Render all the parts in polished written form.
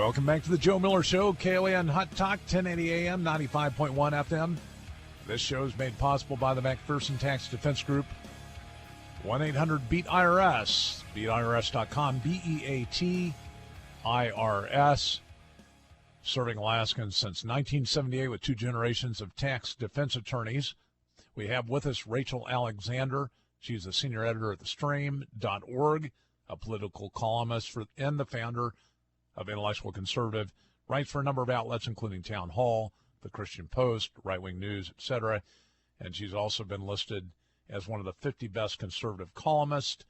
Welcome back to the Joe Miller Show, KOAN Hot Talk, 1080 AM, 95.1 FM. This show is made possible by the McPherson Tax Defense Group. 1-800-BEAT-IRS, BeatIRS.com, BEATIRS. Serving Alaskans since 1978 with 2 generations of tax defense attorneys. We have with us Rachel Alexander. She's a senior editor at thestream.org, a political columnist and the founder of Intellectual Conservative, writes for a number of outlets, including Town Hall, The Christian Post, Right Wing News, etc. And she's also been listed as one of the 50 best conservative columnists.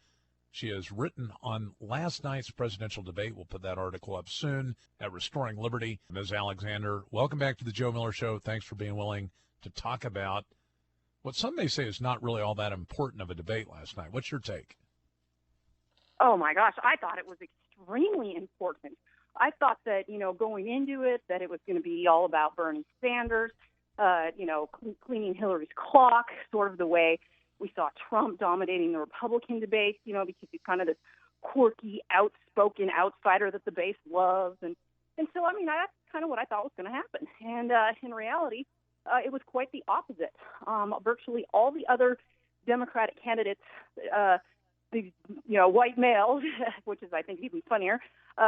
She has written on last night's presidential debate. We'll put that article up soon at Restoring Liberty. Ms. Alexander, welcome back to the Joe Miller Show. Thanks for being willing to talk about what some may say is not really all that important of a debate last night. What's your take? Oh, my gosh. I thought it was extremely important. I thought that, going into it, that it was going to be all about Bernie Sanders, cleaning Hillary's clock, sort of the way we saw Trump dominating the Republican debates, because he's kind of this quirky, outspoken outsider that the base loves. And so, that's kind of what I thought was going to happen. And in reality, it was quite the opposite. Virtually all the other Democratic candidates, white males, which is, I think, even funnier,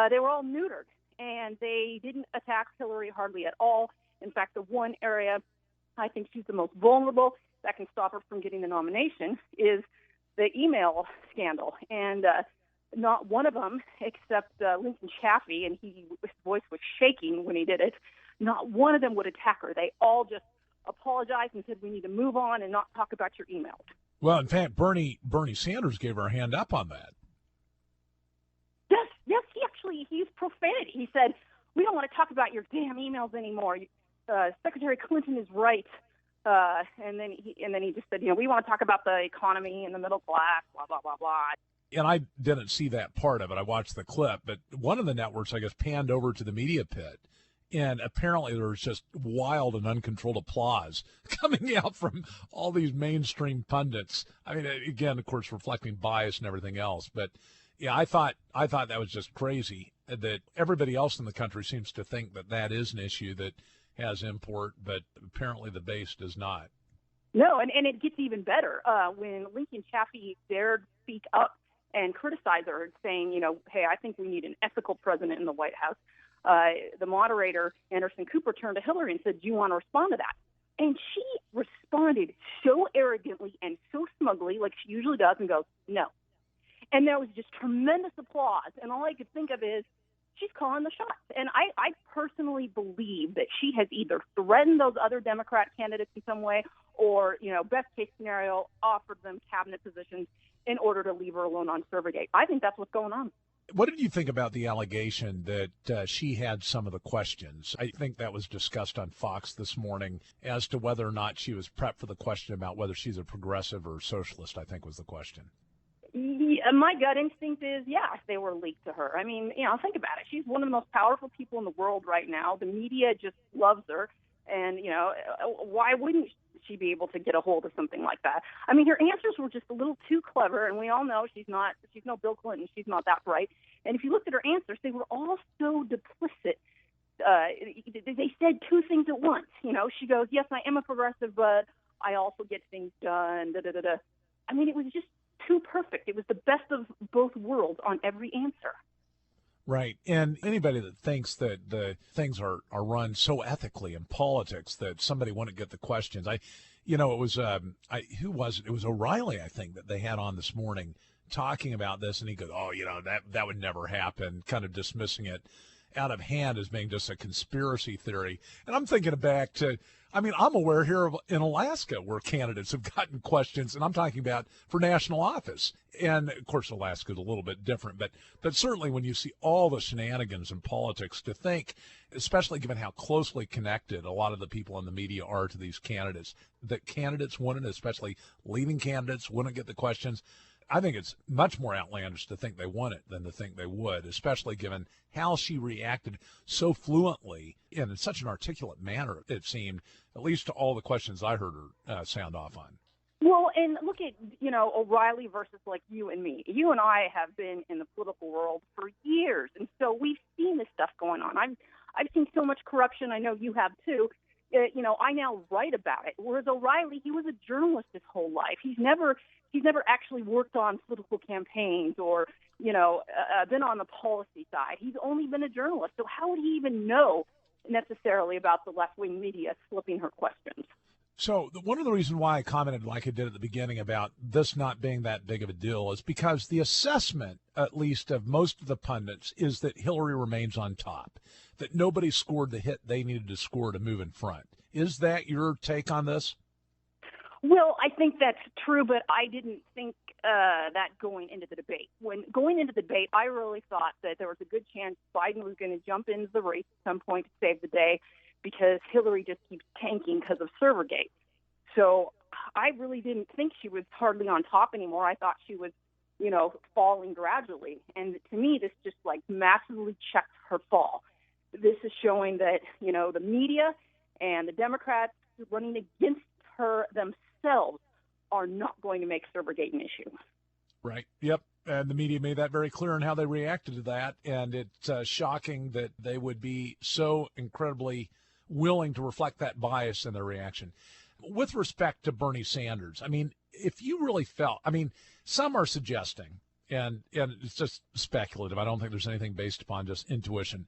they were all neutered, and they didn't attack Hillary hardly at all. In fact, the one area I think she's the most vulnerable that can stop her from getting the nomination is the email scandal. And not one of them, except Lincoln Chaffee, and his voice was shaking when he did it, not one of them would attack her. They all just apologized and said, we need to move on and not talk about your emails. Well, in fact, Bernie Sanders gave her a hand up on that. Yes, he used profanity. He said, we don't want to talk about your damn emails anymore. Secretary Clinton is right. And then he just said, we want to talk about the economy and the middle class, blah, blah, blah, blah. And I didn't see that part of it. I watched the clip, but one of the networks, I guess, panned over to the media pit. And apparently there was just wild and uncontrolled applause coming out from all these mainstream pundits. I mean, again, of course, reflecting bias and everything else. But, yeah, I thought that was just crazy that everybody else in the country seems to think that is an issue that has import, but apparently the base does not. No, and it gets even better. When Lincoln Chaffee dared speak up and criticize her, saying, hey, I think we need an ethical president in the White House, the moderator, Anderson Cooper, turned to Hillary and said, do you want to respond to that? And she responded so arrogantly and so smugly, like she usually does, and goes, no. And there was just tremendous applause. And all I could think of is, she's calling the shots. And I personally believe that she has either threatened those other Democrat candidates in some way or, best case scenario, offered them cabinet positions in order to leave her alone on Servergate. I think that's what's going on. What did you think about the allegation that she had some of the questions? I think that was discussed on Fox this morning as to whether or not she was prepped for the question about whether she's a progressive or socialist, I think was the question. Yeah, my gut instinct is, they were leaked to her. I mean, think about it. She's one of the most powerful people in the world right now. The media just loves her. And, why wouldn't she be able to get a hold of something like that? I mean, her answers were just a little too clever, and we all know she's no Bill Clinton. She's not that bright. And if you looked at her answers, they were all so duplicit. They said two things at once. She goes, yes, I am a progressive, but I also get things done. Da, da, da, da. I mean, it was just too perfect. It was the best of both worlds on every answer. Right. And anybody that thinks that the things are run so ethically in politics that somebody wouldn't get the questions. It was, who was it? It was O'Reilly, I think, that they had on this morning talking about this. And he goes, that would never happen, kind of dismissing it out of hand as being just a conspiracy theory. And I'm thinking back to, I'm aware here in Alaska where candidates have gotten questions, and I'm talking about for national office. And, of course, Alaska's a little bit different, but certainly when you see all the shenanigans in politics, to think, especially given how closely connected a lot of the people in the media are to these candidates, that candidates wouldn't, especially leading candidates, wouldn't get the questions. I think it's much more outlandish to think they won it than to think they would, especially given how she reacted so fluently and in such an articulate manner, it seemed, at least to all the questions I heard her sound off on. Well, and look at, O'Reilly versus like you and me. You and I have been in the political world for years, and so we've seen this stuff going on. I've seen so much corruption. I know you have too. I now write about it. Whereas O'Reilly, he was a journalist his whole life. He's never actually worked on political campaigns or been on the policy side. He's only been a journalist. So how would he even know necessarily about the left-wing media flipping her questions? So one of the reasons why I commented like I did at the beginning about this not being that big of a deal is because the assessment, at least of most of the pundits, is that Hillary remains on top, that nobody scored the hit they needed to score to move in front. Is that your take on this? Well, I think that's true, but I didn't think that going into the debate. When going into the debate, I really thought that there was a good chance Biden was going to jump into the race at some point to save the day, because Hillary just keeps tanking because of Servergate. So I really didn't think she was hardly on top anymore. I thought she was, falling gradually. And to me, this just massively checked her fall. This is showing that, the media and the Democrats running against her themselves are not going to make Servergate an issue. Right. Yep. And the media made that very clear in how they reacted to that. And it's shocking that they would be so incredibly willing to reflect that bias in their reaction. With respect to Bernie Sanders, if you really felt, some are suggesting, and it's just speculative, I don't think there's anything based upon just intuition,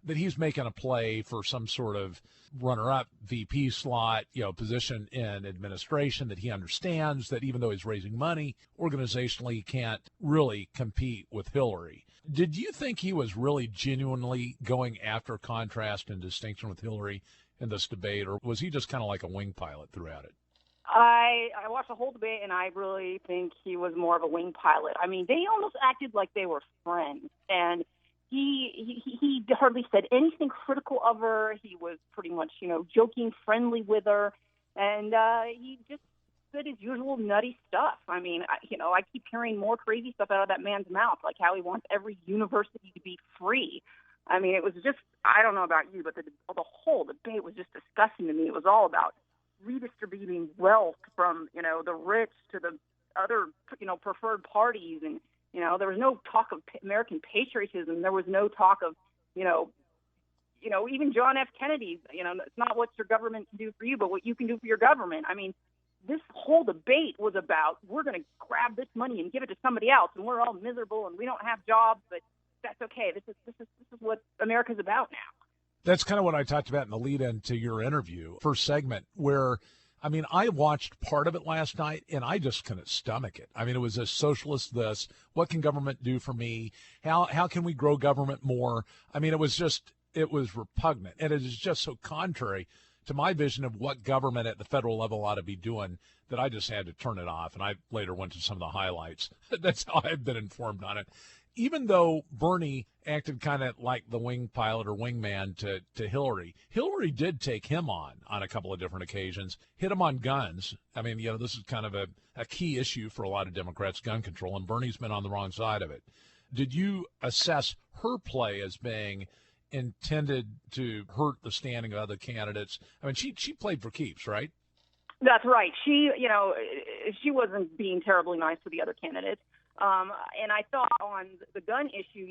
that he's making a play for some sort of runner-up VP slot, position in administration, that he understands that even though he's raising money, organizationally he can't really compete with Hillary. Did you think he was really genuinely going after contrast and distinction with Hillary in this debate, or was he just kind of like a wing pilot throughout it? I watched the whole debate, and I really think he was more of a wing pilot. They almost acted like they were friends, and he hardly said anything critical of her. He was pretty much, joking, friendly with her, and he just said his usual nutty stuff. I keep hearing more crazy stuff out of that man's mouth, like how he wants every university to be free. It was just, I don't know about you, but the whole debate was just disgusting to me. It was all about redistributing wealth from, the rich to the other, preferred parties. And, there was no talk of American patriotism. There was no talk of, even John F. Kennedy's, it's not what your government can do for you, but what you can do for your government. This whole debate was about, we're going to grab this money and give it to somebody else, and we're all miserable and we don't have jobs, but that's okay. This is what America's about now. That's kind of what I talked about in the lead-in to your interview, first segment, where, I watched part of it last night, and I just couldn't stomach it. It was a socialist this. What can government do for me? How can we grow government more? It was repugnant, and it is just so contrary to my vision of what government at the federal level ought to be doing that I just had to turn it off, and I later went to some of the highlights. That's how I've been informed on it. Even though Bernie acted kind of like the wing pilot or wingman to Hillary, Hillary did take him on a couple of different occasions, hit him on guns. This is kind of a key issue for a lot of Democrats, gun control, and Bernie's been on the wrong side of it. Did you assess her play as being intended to hurt the standing of other candidates? She played for keeps, right? That's right. She wasn't being terribly nice to the other candidates. And I thought on the gun issue,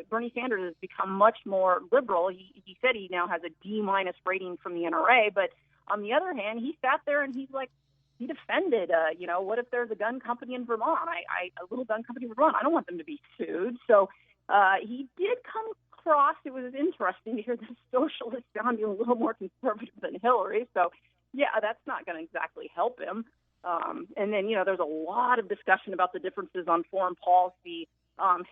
Bernie Sanders has become much more liberal. He said he now has a D- rating from the NRA, but on the other hand, he sat there and he defended, what if there's a gun company in Vermont? A little gun company in Vermont. I don't want them to be sued. So he did come across. It was interesting to hear the socialist sounding a little more conservative than Hillary. So, yeah, that's not going to exactly help him. And then, there's a lot of discussion about the differences on foreign policy.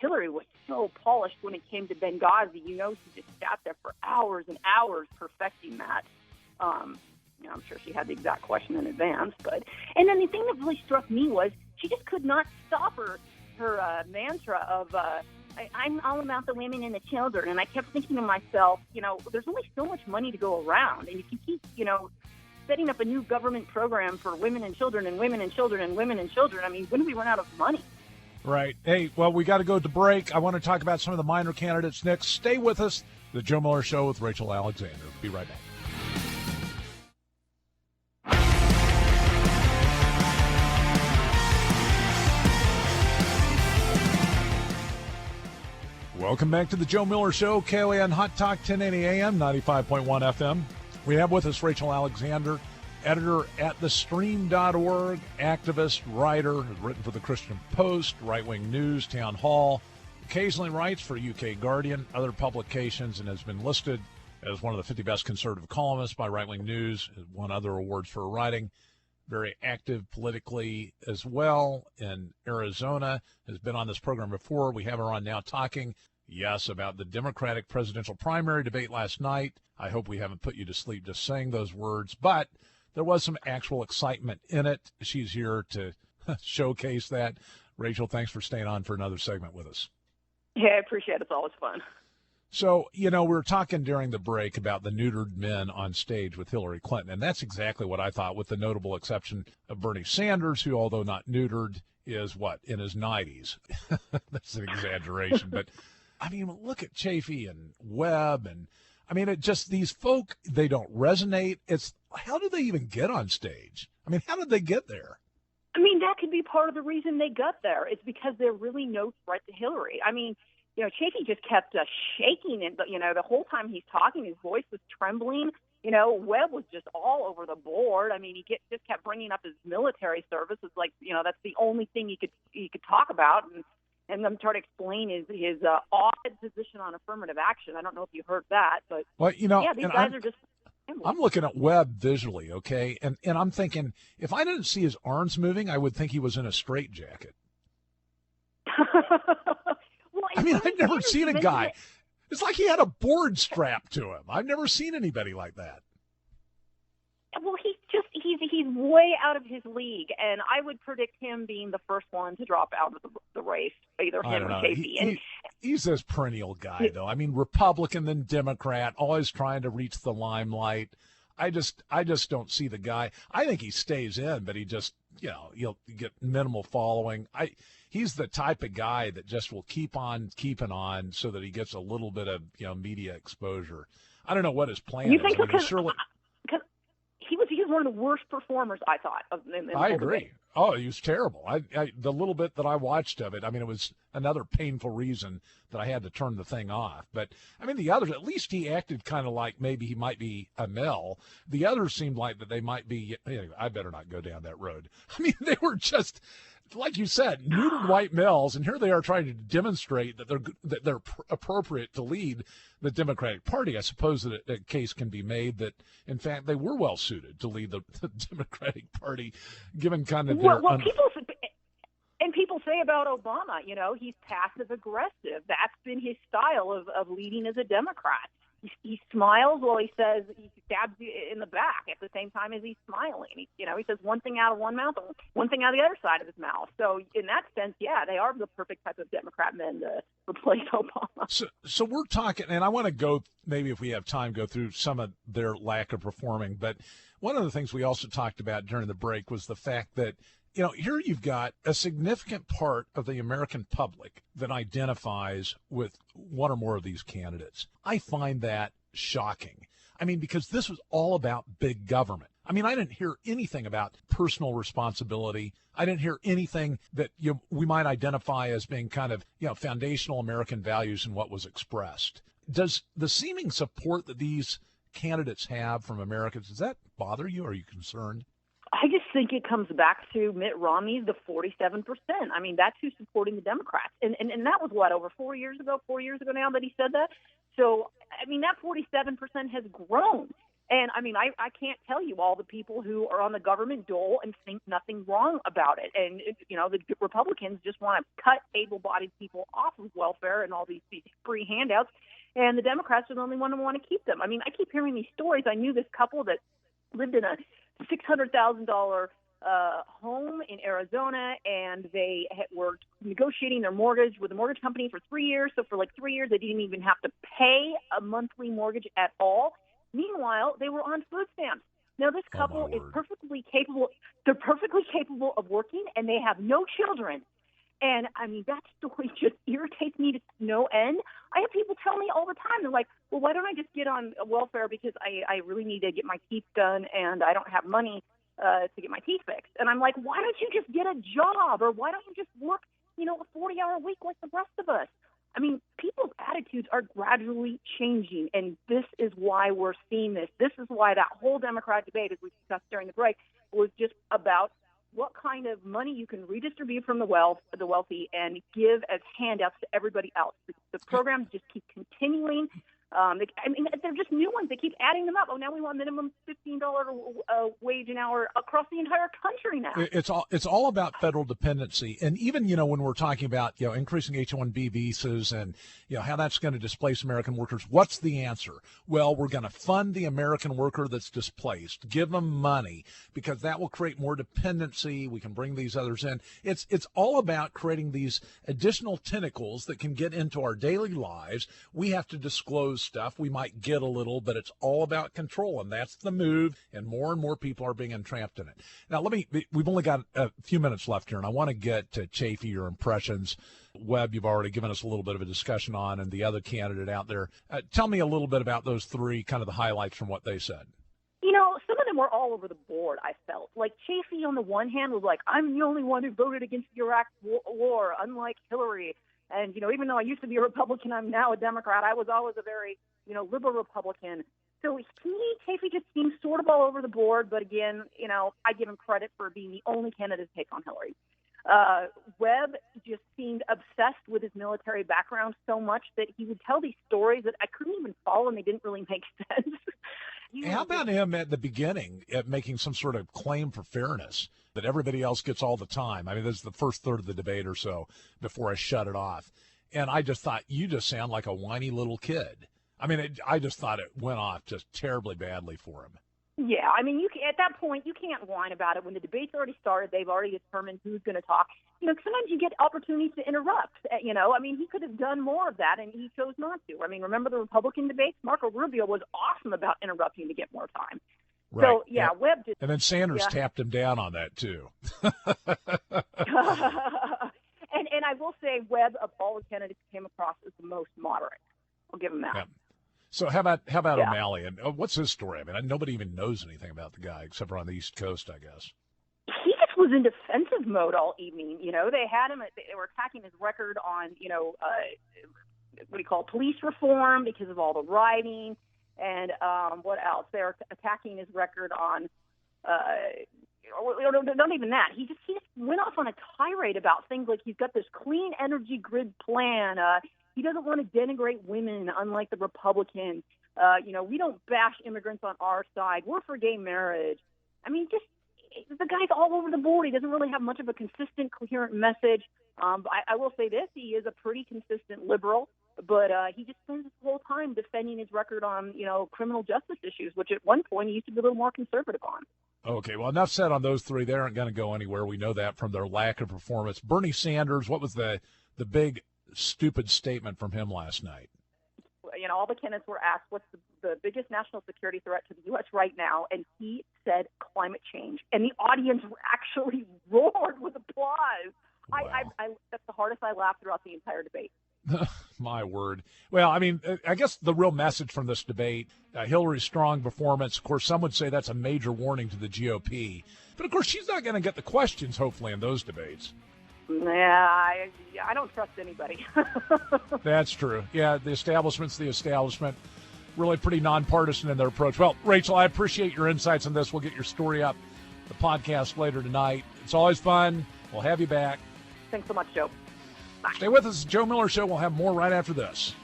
Hillary was so polished when it came to Benghazi. She just sat there for hours and hours perfecting that. I'm sure she had the exact question in advance. And then the thing that really struck me was she just could not stop her mantra of I'm all about the women and the children. And I kept thinking to myself, there's only so much money to go around. And if you keep, setting up a new government program for women and children and women and children and women and children, when do we run out of money? Right. Hey, well, we got to go to break. I want to talk about some of the minor candidates next. Stay with us. The Joe Miller Show with Rachel Alexander. Be right back. Welcome back to the Joe Miller Show, KOAN Hot Talk, 1080 AM, 95.1 FM. We have with us Rachel Alexander, editor at thestream.org, activist, writer, has written for the Christian Post, Right-Wing News, Town Hall, occasionally writes for UK Guardian, other publications, and has been listed as one of the 50 best conservative columnists by Right-Wing News, has won other awards for writing. Very active politically as well in Arizona, has been on this program before. We have her on now talking, yes, about the Democratic presidential primary debate last night. I hope we haven't put you to sleep just saying those words, but there was some actual excitement in it. She's here to showcase that. Rachel, thanks for staying on for another segment with us. Yeah, I appreciate it. It's always fun. So, we were talking during the break about the neutered men on stage with Hillary Clinton, and that's exactly what I thought, with the notable exception of Bernie Sanders, who, although not neutered, is in his 90s. That's an exaggeration. But, look at Chafee and Webb, and, these folk, they don't resonate. How do they even get on stage? How did they get there? That could be part of the reason they got there. It's because they're really no threat to Hillary. Chafee just kept shaking, and the whole time he's talking, his voice was trembling. Webb was just all over the board. He just kept bringing up his military service. It's like, that's the only thing he could talk about, and then try to explain his odd position on affirmative action. I don't know if you heard that, but these guys are just. I'm looking at Webb visually, okay, and I'm thinking, if I didn't see his arms moving, I would think he was in a straitjacket. I've never seen a guy. It's like he had a board strapped to him. I've never seen anybody like that. Well, he's way out of his league, and I would predict him being the first one to drop out of the race, either him or Chafee. He's this perennial guy, though. Republican then Democrat, always trying to reach the limelight. I just don't see the guy. I think he stays in, but he just, he'll get minimal following. He's the type of guy that just will keep on keeping on so that he gets a little bit of, media exposure. I don't know what his plan is. Think because he was one of the worst performers, I thought. I agree. Oh, he was terrible. The little bit that I watched of it, it was another painful reason that I had to turn the thing off. But, the others, at least he acted kind of like maybe he might be a male. The others seemed like that they might be, anyway, I better not go down that road. They were just, like you said, neutered white males, and here they are trying to demonstrate that they're appropriate to lead the Democratic Party. I suppose that a case can be made that, in fact, they were well suited to lead the Democratic Party, given kind of their. People say about Obama, he's passive aggressive. That's been his style of leading as a Democrat. He smiles while he stabs you in the back at the same time as he's smiling. He says one thing out of one mouth and one thing out of the other side of his mouth. So in that sense, yeah, they are the perfect type of Democrat men to replace Obama. So we're talking, and I want to go, maybe if we have time, go through some of their lack of performing. But one of the things we also talked about during the break was the fact that, here you've got a significant part of the American public that identifies with one or more of these candidates. I find that shocking. Because this was all about big government. I didn't hear anything about personal responsibility. I didn't hear anything that we might identify as being kind of, foundational American values in what was expressed. Does the seeming support that these candidates have from Americans, does that bother you? Are you concerned? I just think it comes back to Mitt Romney, the 47%. That's who's supporting the Democrats. And that was, over 4 years ago now that he said that. So, that 47% has grown. And, I can't tell you all the people who are on the government dole and think nothing wrong about it. And, the Republicans just want to cut able-bodied people off of welfare and all these free handouts. And the Democrats are the only one who want to keep them. I keep hearing these stories. I knew this couple that lived in a $600,000 home in Arizona, and they were negotiating their mortgage with a mortgage company for 3 years. So for 3 years, they didn't even have to pay a monthly mortgage at all. Meanwhile, they were on food stamps. Now, this couple is perfectly capable. They're perfectly capable of working, and they have no children. And, that story just irritates me to no end. I have people tell me all the time, they're like, well, why don't I just get on welfare because I really need to get my teeth done and I don't have money to get my teeth fixed. And I'm like, why don't you just get a job, or why don't you just work, a 40-hour week like the rest of us? I mean, people's attitudes are gradually changing, and this is why we're seeing this. This is why that whole Democrat debate, as we discussed during the break, was just about what kind of money you can redistribute from the wealthy and give as handouts to everybody else. The programs just keep continuing. I mean, they're just new ones. They keep adding them up. Oh, now we want minimum $15 wage an hour across the entire country now. It's all about federal dependency. And even, when we're talking about, increasing H-1B visas and, how that's going to displace American workers, what's the answer? Well, we're going to fund the American worker that's displaced, give them money, because that will create more dependency. We can bring these others in. It's all about creating these additional tentacles that can get into our daily lives. We have to disclose stuff. We might get a little, but it's all about control, and that's the move, and more people are being entrapped in it. Now, we've only got a few minutes left here, and I want to get to Chafee, your impressions. Webb, you've already given us a little bit of a discussion on, and the other candidate out there. Tell me a little bit about those three, kind of the highlights from what they said. Some of them were all over the board, I felt. Like, Chafee, on the one hand, was like, I'm the only one who voted against the Iraq war, unlike Hillary. And, even though I used to be a Republican, I'm now a Democrat. I was always a very, liberal Republican. So Chafee just seems sort of all over the board. But again, I give him credit for being the only candidate to take on Hillary. Webb just seemed obsessed with his military background so much that he would tell these stories that I couldn't even follow, and they didn't really make sense. How about him at the beginning at making some sort of claim for fairness that everybody else gets all the time? I mean, this is the first third of the debate or so before I shut it off. And I just thought, you just sound like a whiny little kid. I mean, I just thought it went off just terribly badly for him. Yeah, I mean, at that point, you can't whine about it. When the debate's already started, they've already determined who's going to talk. Sometimes you get opportunities to interrupt. I mean, he could have done more of that, and he chose not to. I mean, remember the Republican debates? Marco Rubio was awesome about interrupting to get more time. Right. So, yeah, yep. Webb just... And then Sanders tapped him down on that, too. And I will say Webb, of all the candidates, came across as the most moderate. I'll give him that. Yep. So how about O'Malley? And what's his story? I mean, nobody even knows anything about the guy except for on the East Coast, I guess. He just was in defensive mode all evening. They had him. They were attacking his record on, what do you call it, police reform because of all the rioting, and what else? They're attacking his record on. Not even that. He just went off on a tirade about things like he's got this clean energy grid plan. He doesn't want to denigrate women, unlike the Republicans. We don't bash immigrants on our side. We're for gay marriage. I mean, just the guy's all over the board. He doesn't really have much of a consistent, coherent message. I will say this. He is a pretty consistent liberal, but he just spends his whole time defending his record on, criminal justice issues, which at one point he used to be a little more conservative on. Okay, well, enough said on those three. They aren't going to go anywhere. We know that from their lack of performance. Bernie Sanders, what was the big stupid statement from him last night? All the candidates were asked, what's the biggest national security threat to the U.S. right now? And he said climate change. And the audience actually roared with applause. Wow. That's the hardest I laughed throughout the entire debate. My word. Well, I mean, I guess the real message from this debate, Hillary's strong performance, of course, some would say that's a major warning to the GOP. But, of course, she's not going to get the questions, hopefully, in those debates. Yeah, I don't trust anybody. That's true. Yeah, the establishment's the establishment. Really pretty nonpartisan in their approach. Well, Rachel, I appreciate your insights on this. We'll get your story up, the podcast later tonight. It's always fun. We'll have you back. Thanks so much, Joe. Bye. Stay with us. Joe Miller Show. We'll have more right after this.